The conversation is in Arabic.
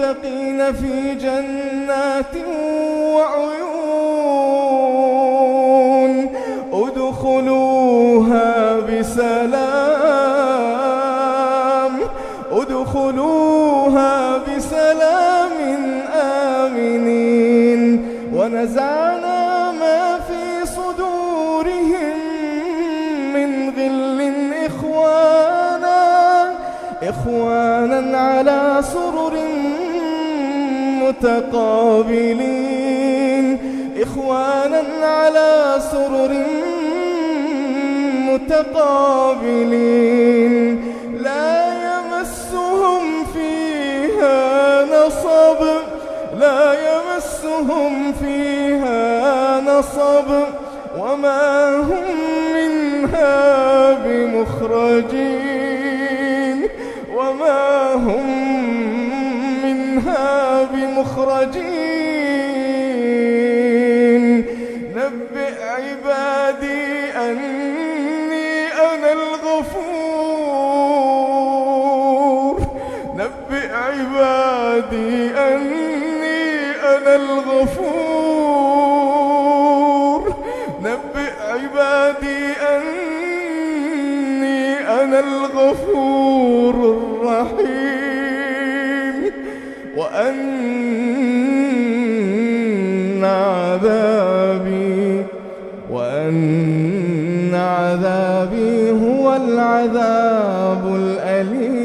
للمتقين في جنات وعيون ادخلوها بسلام آمنين ونزعنا ما في صدورهم من غل إخوانا على سرر متقابلين لا يمسهم فيها نصب وما هم منها بمخرجين نبئ عبادي أني أنا الغفور الرحيم وأن عذابي هو العذاب الأليم.